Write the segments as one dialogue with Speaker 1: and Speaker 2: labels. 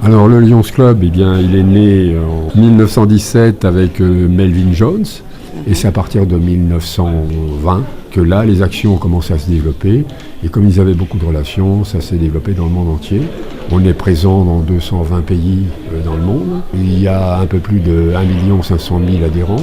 Speaker 1: Alors le Lions Club, eh bien, il est né en 1917 avec Melvin Jones, et c'est à partir de 1920 que là, les actions ont commencé à se développer, et comme ils avaient beaucoup de relations, ça s'est développé dans le monde entier. On est présent dans 220 pays dans le monde. Il y a un peu plus de 1 500 000 adhérents.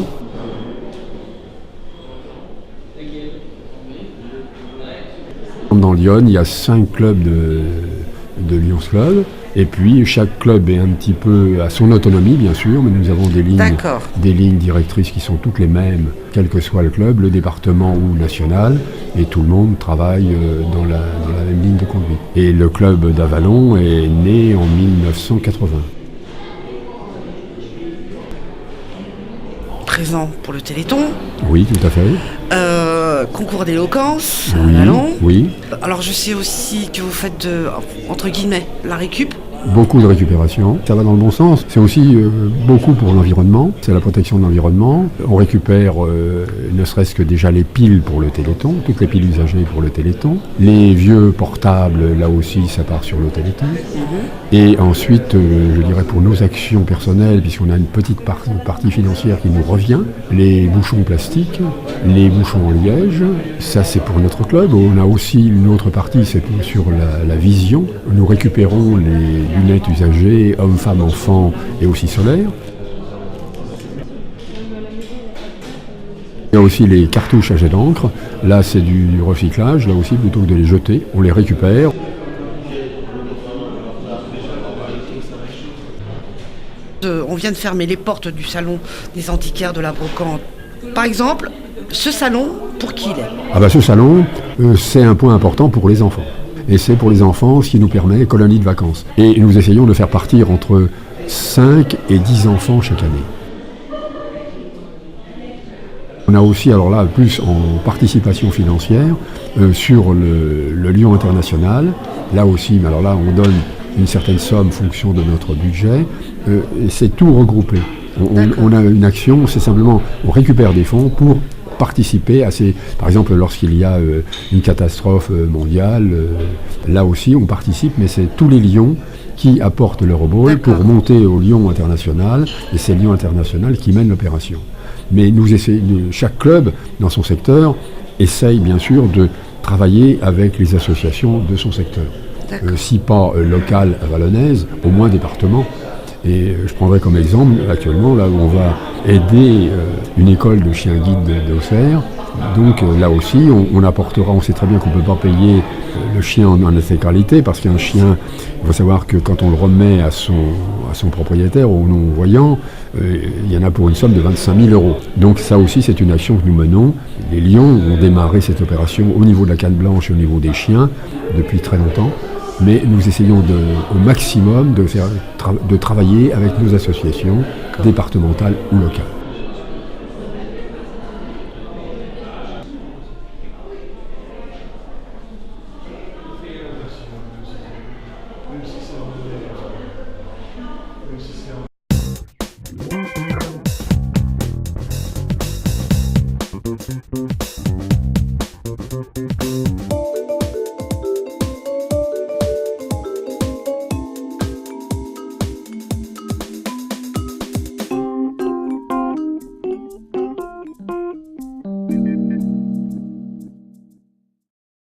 Speaker 1: Dans Lyon, il y a 5 clubs de Lions Club. Et puis chaque club est un petit peu à son autonomie, bien sûr, mais nous avons des lignes directrices qui sont toutes les mêmes, quel que soit le club, le département ou national, et tout le monde travaille dans la même ligne de conduite. Et le club d'Avallon est né en 1980.
Speaker 2: Présent pour le Téléthon.
Speaker 1: Oui, tout à fait.
Speaker 2: Concours d'éloquence
Speaker 1: oui,
Speaker 2: à Vallon.
Speaker 1: Oui.
Speaker 2: Alors je sais aussi que vous faites entre guillemets la récup.
Speaker 1: Beaucoup de récupération, ça va dans le bon sens. C'est aussi beaucoup pour l'environnement, c'est la protection de l'environnement. On récupère ne serait-ce que déjà les piles pour le Téléthon, toutes les piles usagées pour le Téléthon. Les vieux portables, là aussi, ça part sur le Téléthon. Et ensuite, je dirais pour nos actions personnelles, puisqu'on a une petite partie financière qui nous revient, les bouchons plastiques, les bouchons en liège, ça c'est pour notre club. On a aussi une autre partie, c'est sur la vision. Nous récupérons les lunettes usagées, hommes, femmes, enfants et aussi solaires. Il y a aussi les cartouches à jet d'encre. Là, c'est du recyclage. Là aussi, plutôt que de les jeter, on les récupère.
Speaker 2: On vient de fermer les portes du salon des antiquaires de la Brocante. Par exemple, ce salon, pour qui il est ?
Speaker 1: Ah bah ce salon, c'est un point important pour les enfants. Et c'est pour les enfants ce qui nous permet colonie de vacances. Et nous essayons de faire partir entre 5 et 10 enfants chaque année. On a aussi, alors là, plus en participation financière, sur le Lyon International. Là aussi, mais alors là, on donne une certaine somme en fonction de notre budget. Et c'est tout regroupé. On a une action, c'est simplement, on récupère des fonds pour participer à ces... Par exemple, lorsqu'il y a une catastrophe mondiale, là aussi on participe, mais c'est tous les Lions qui apportent leur obol pour monter au Lyon International, et c'est Lyon International qui mène l'opération. Mais chaque club, dans son secteur, essaye bien sûr de travailler avec les associations de son secteur. Si pas locale vallonnaise, au moins département. Et je prendrai comme exemple, actuellement, là où on va aider une école de chiens guides d'Auxerre. Donc là aussi, on apportera, on sait très bien qu'on ne peut pas payer le chien en intégralité, parce qu'un chien, il faut savoir que quand on le remet à son propriétaire, au non-voyant, il y en a pour une somme de 25 000 €. Donc ça aussi, c'est une action que nous menons. Les Lions ont démarré cette opération au niveau de la canne blanche et au niveau des chiens depuis très longtemps. Mais nous essayons au maximum de travailler avec nos associations départementales ou locales.